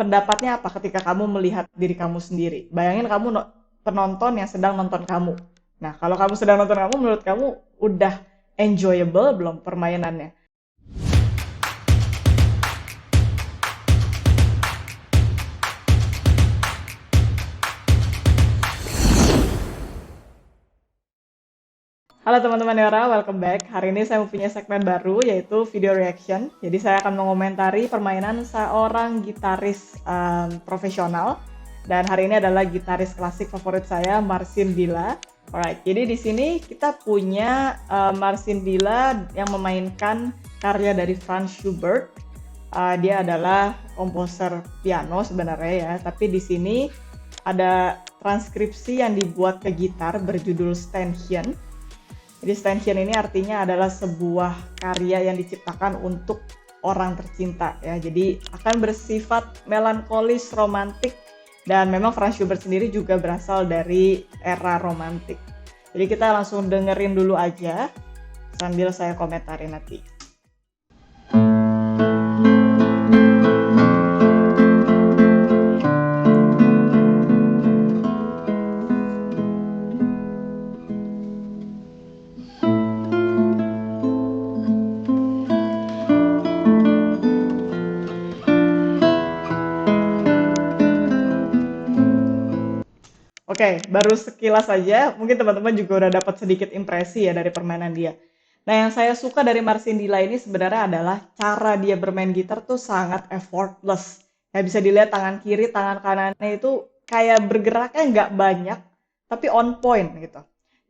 pendapatnya apa ketika kamu melihat diri kamu sendiri? Bayangin kamu penonton yang sedang nonton kamu. Nah, kalau kamu sedang nonton kamu, menurut kamu udah enjoyable belum permainannya? Halo teman-teman Yora, welcome back. Hari ini saya mempunyai segmen baru yaitu video reaction. Jadi saya akan mengomentari permainan seorang gitaris profesional. Dan hari ini adalah gitaris klasik favorit saya, Marcin Villa. Alright, jadi di sini kita punya Marcin Villa yang memainkan karya dari Franz Schubert. Dia adalah komposer piano sebenarnya ya, tapi di sini ada transkripsi yang dibuat ke gitar berjudul Stanchion. Jadi Stanchion ini artinya adalah sebuah karya yang diciptakan untuk orang tercinta ya. Jadi akan bersifat melankolis, romantik, dan memang Franz Schubert sendiri juga berasal dari era romantik. Jadi kita langsung dengerin dulu aja sambil saya komentarin nanti. Oke, baru sekilas saja, mungkin teman-teman juga udah dapat sedikit impresi ya dari permainan dia. Nah, yang saya suka dari Marcin Villa ini sebenarnya adalah cara dia bermain gitar tuh sangat effortless. Ya, bisa dilihat tangan kiri, tangan kanannya itu kayak bergeraknya nggak banyak, tapi on point gitu.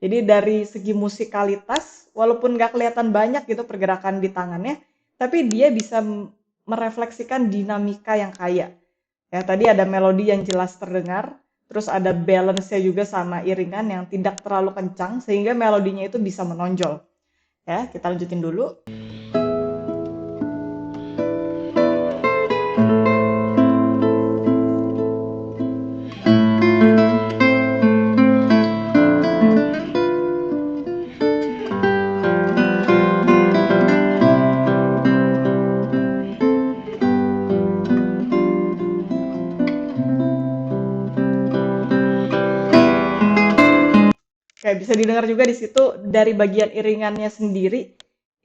Jadi dari segi musikalitas, walaupun nggak kelihatan banyak gitu pergerakan di tangannya, tapi dia bisa merefleksikan dinamika yang kaya. Ya, tadi ada melodi yang jelas terdengar, terus ada balance-nya juga sama iringan yang tidak terlalu kencang, sehingga melodinya itu bisa menonjol. Ya, kita lanjutin dulu. Kayak bisa didengar juga di situ dari bagian iringannya sendiri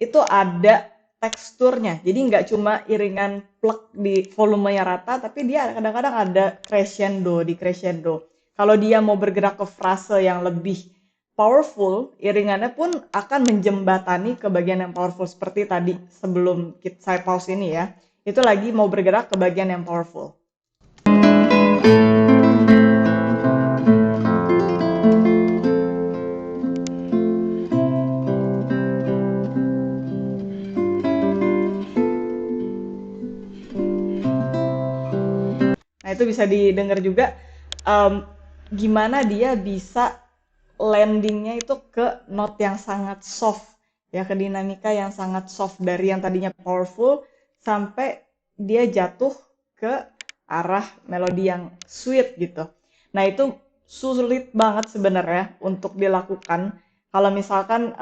itu ada teksturnya. Jadi nggak cuma iringan plek di volumenya rata, tapi dia kadang-kadang ada crescendo di crescendo. Kalau dia mau bergerak ke frase yang lebih powerful, iringannya pun akan menjembatani ke bagian yang powerful seperti tadi sebelum saya pause ini ya. Itu lagi mau bergerak ke bagian yang powerful. Nah, itu bisa didengar juga gimana dia bisa landingnya itu ke note yang sangat soft, ya ke dinamika yang sangat soft dari yang tadinya powerful sampai dia jatuh ke arah melodi yang sweet gitu. Nah, itu sulit banget sebenarnya untuk dilakukan kalau misalkan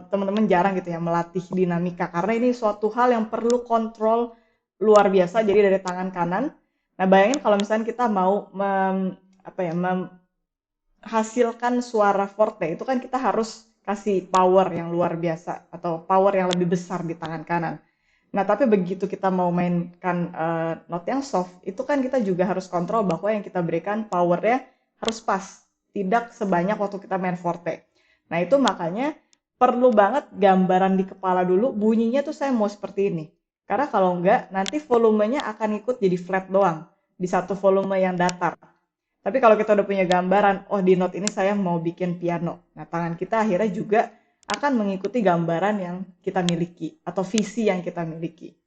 teman-teman jarang gitu ya melatih dinamika karena ini suatu hal yang perlu kontrol luar biasa jadi dari tangan kanan. Nah, bayangin kalau misalnya kita mau menghasilkan suara forte, itu kan kita harus kasih power yang luar biasa atau power yang lebih besar di tangan kanan. Nah, tapi begitu kita mau mainkan note yang soft, itu kan kita juga harus kontrol bahwa yang kita berikan powernya harus pas, tidak sebanyak waktu kita main forte. Nah, itu makanya perlu banget gambaran di kepala dulu, bunyinya tuh saya mau seperti ini. Karena kalau enggak, nanti volumenya akan ikut jadi flat doang di satu volume yang datar. Tapi kalau kita udah punya gambaran, oh di note ini saya mau bikin piano. Nah, tangan kita akhirnya juga akan mengikuti gambaran yang kita miliki atau visi yang kita miliki.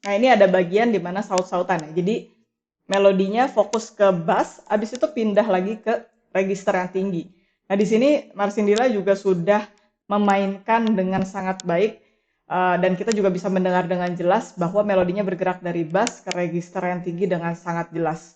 Nah, ini ada bagian di mana saut-sautan ya. Jadi melodinya fokus ke bass, abis itu pindah lagi ke register yang tinggi. Nah, di sini Marsindila juga sudah memainkan dengan sangat baik, dan kita juga bisa mendengar dengan jelas bahwa melodinya bergerak dari bass ke register yang tinggi dengan sangat jelas.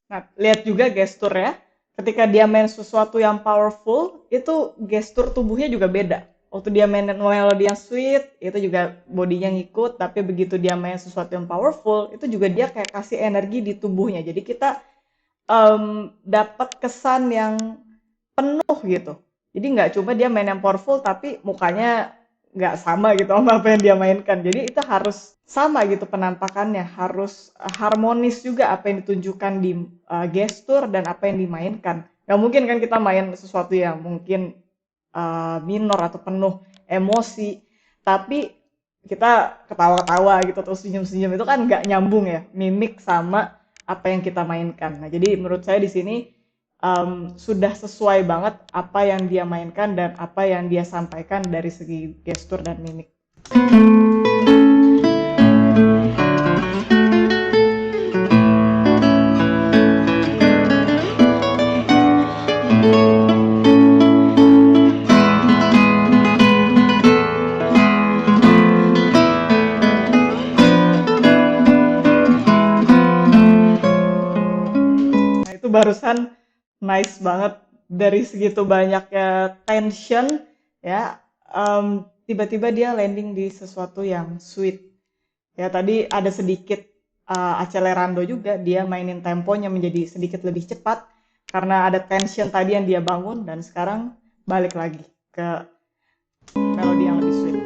Nah, lihat juga gestur ya. Ketika dia main sesuatu yang powerful, itu gestur tubuhnya juga beda. Waktu dia main melodi yang sweet, itu juga bodinya ngikut. Tapi begitu dia main sesuatu yang powerful, itu juga dia kayak kasih energi di tubuhnya. Jadi kita dapat kesan yang penuh gitu. Jadi nggak cuma dia main yang powerful, tapi mukanya nggak sama gitu sama apa yang dia mainkan. Jadi itu harus sama gitu penampakannya, harus harmonis juga apa yang ditunjukkan di gestur dan apa yang dimainkan. Nggak mungkin kan kita main sesuatu yang mungkin minor atau penuh emosi, tapi kita ketawa-ketawa gitu atau senyum-senyum, itu kan nggak nyambung ya, mimik sama apa yang kita mainkan. Nah, jadi menurut saya di sini sudah sesuai banget apa yang dia mainkan dan apa yang dia sampaikan dari segi gestur dan mimik. Nah, itu barusan nice banget dari segitu banyaknya tension ya, tiba-tiba dia landing di sesuatu yang sweet. Ya tadi ada sedikit accelerando juga, dia mainin temponya menjadi sedikit lebih cepat karena ada tension tadi yang dia bangun, dan sekarang balik lagi ke melodi yang lebih sweet.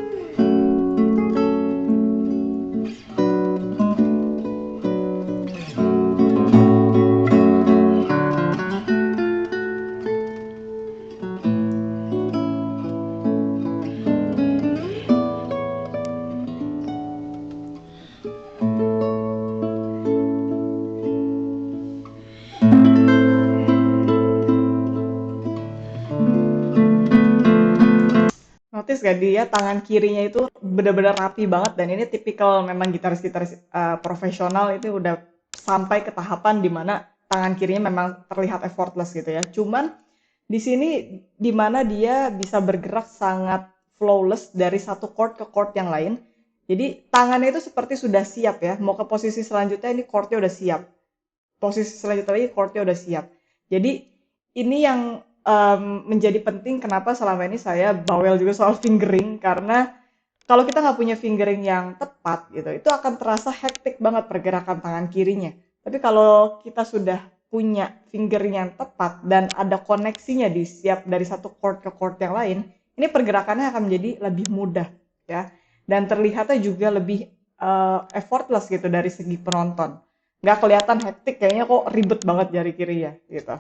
Notice gak dia tangan kirinya itu benar-benar rapi banget, dan ini tipikal memang gitaris-gitaris profesional itu udah sampai ke tahapan di mana tangan kirinya memang terlihat effortless gitu ya. Cuman di sini di mana dia bisa bergerak sangat flawless dari satu chord ke chord yang lain. Jadi tangannya itu seperti sudah siap ya. Mau ke posisi selanjutnya ini chordnya udah siap. Posisi selanjutnya lagi chordnya udah siap. Jadi ini yang menjadi penting kenapa selama ini saya bawel juga soal fingering, karena kalau kita nggak punya fingering yang tepat gitu, itu akan terasa hektik banget pergerakan tangan kirinya. Tapi kalau kita sudah punya fingering yang tepat dan ada koneksinya di siap dari satu chord ke chord yang lain, ini pergerakannya akan menjadi lebih mudah ya, dan terlihatnya juga lebih effortless gitu dari segi penonton. Nggak kelihatan hektik, kayaknya kok ribet banget jari kiri ya gitu.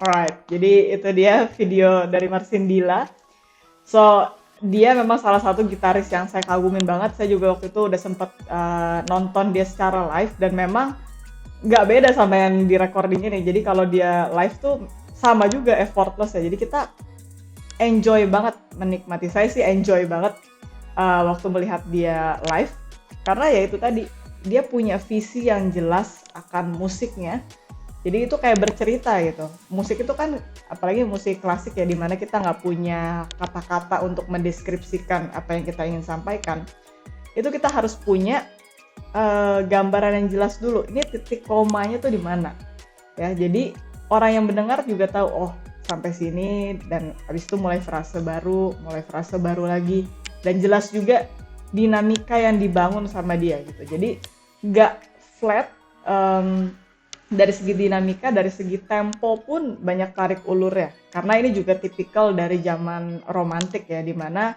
Alright, jadi itu dia video dari Marsindila. So, dia memang salah satu gitaris yang saya kagumin banget. Saya juga waktu itu udah sempet nonton dia secara live, dan memang nggak beda sama yang di recording ini. Jadi kalau dia live tuh sama juga effortless ya. Jadi kita enjoy banget menikmati. Saya sih enjoy banget waktu melihat dia live, karena ya itu tadi, dia punya visi yang jelas akan musiknya. Jadi itu kayak bercerita gitu. Musik itu kan, apalagi musik klasik ya, dimana kita nggak punya kata-kata untuk mendeskripsikan apa yang kita ingin sampaikan. Itu kita harus punya gambaran yang jelas dulu. Ini titik komanya tuh di mana? Ya, jadi orang yang mendengar juga tahu, oh sampai sini, dan habis itu mulai frase baru lagi, dan jelas juga dinamika yang dibangun sama dia gitu. Jadi nggak flat. Dari segi dinamika, dari segi tempo pun banyak tarik ulur ya. Karena ini juga tipikal dari zaman romantik ya, dimana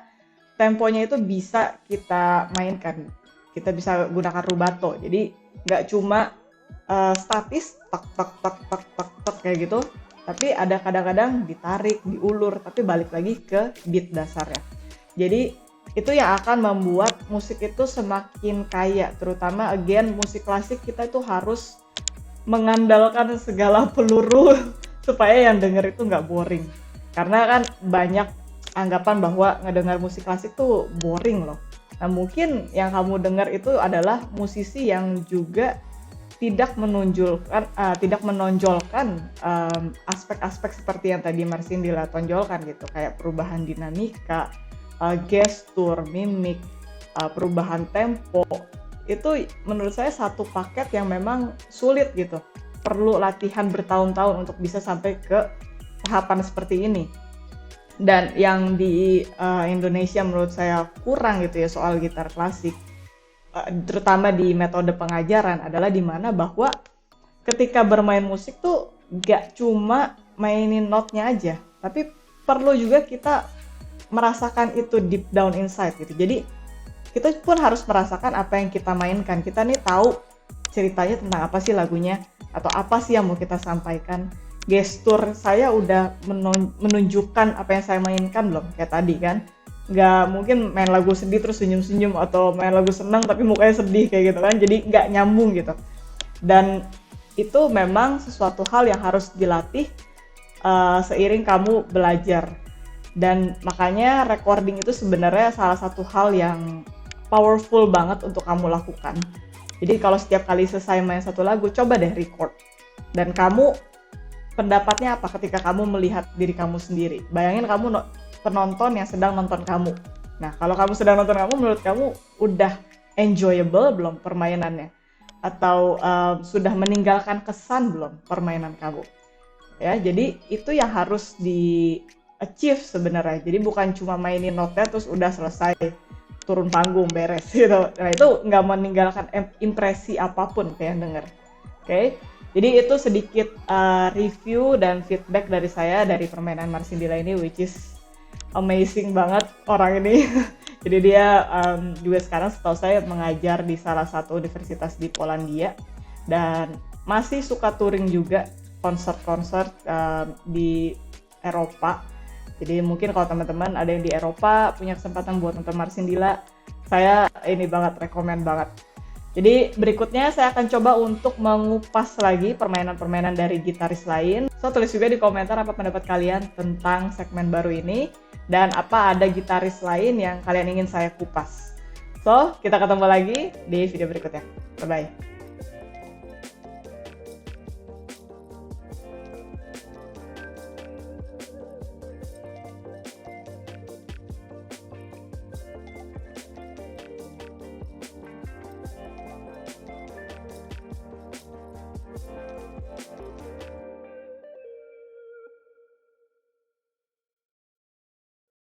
temponya itu bisa kita mainkan. Kita bisa gunakan rubato. Jadi nggak cuma statis, tak tak tak tak tak tak kayak gitu. Tapi ada kadang-kadang ditarik, diulur, tapi balik lagi ke beat dasarnya. Jadi itu yang akan membuat musik itu semakin kaya. Terutama again, musik klasik kita itu harus mengandalkan segala peluru supaya yang denger itu nggak boring. Karena kan banyak anggapan bahwa ngedengar musik klasik tuh boring loh. Nah mungkin yang kamu dengar itu adalah musisi yang juga tidak menonjolkan aspek-aspek seperti yang tadi Marsindila tonjolkan gitu, kayak perubahan dinamika, gestur, mimik, perubahan tempo. Itu menurut saya satu paket yang memang sulit gitu. Perlu latihan bertahun-tahun untuk bisa sampai ke tahapan seperti ini. Dan yang di Indonesia menurut saya kurang gitu ya soal gitar klasik, terutama di metode pengajaran, adalah di mana bahwa ketika bermain musik tuh gak cuma mainin notnya aja, tapi perlu juga kita merasakan itu deep down inside gitu. Jadi kita pun harus merasakan apa yang kita mainkan. Kita nih tahu ceritanya tentang apa sih lagunya, atau apa sih yang mau kita sampaikan. Gestur saya udah menunjukkan apa yang saya mainkan belum, kayak tadi kan. Nggak mungkin main lagu sedih terus senyum-senyum, atau main lagu senang tapi mukanya sedih kayak gitu kan. Jadi nggak nyambung gitu. Dan itu memang sesuatu hal yang harus dilatih seiring kamu belajar. Dan makanya recording itu sebenarnya salah satu hal yang powerful banget untuk kamu lakukan. Jadi kalau setiap kali selesai main satu lagu, coba deh record. Dan kamu, pendapatnya apa ketika kamu melihat diri kamu sendiri? Bayangin kamu penonton yang sedang nonton kamu. Nah, kalau kamu sedang nonton kamu, menurut kamu udah enjoyable belum permainannya? Atau sudah meninggalkan kesan belum permainan kamu? Ya, jadi itu yang harus di-achieve sebenarnya. Jadi bukan cuma mainin notnya terus udah selesai, turun panggung, beres gitu. Nah itu nggak meninggalkan impresi apapun kayak yang denger. Oke? Jadi itu sedikit review dan feedback dari saya dari permainan Marsindila ini, which is amazing banget orang ini. Jadi dia juga sekarang setahu saya mengajar di salah satu universitas di Polandia, dan masih suka touring juga, konser-konser di Eropa. Jadi mungkin kalau teman-teman ada yang di Eropa punya kesempatan buat nonton Marsindila, saya ini banget, rekomen banget. Jadi berikutnya saya akan coba untuk mengupas lagi permainan-permainan dari gitaris lain. So tulis juga di komentar apa pendapat kalian tentang segmen baru ini, dan apa ada gitaris lain yang kalian ingin saya kupas. So kita ketemu lagi di video berikutnya. Bye-bye.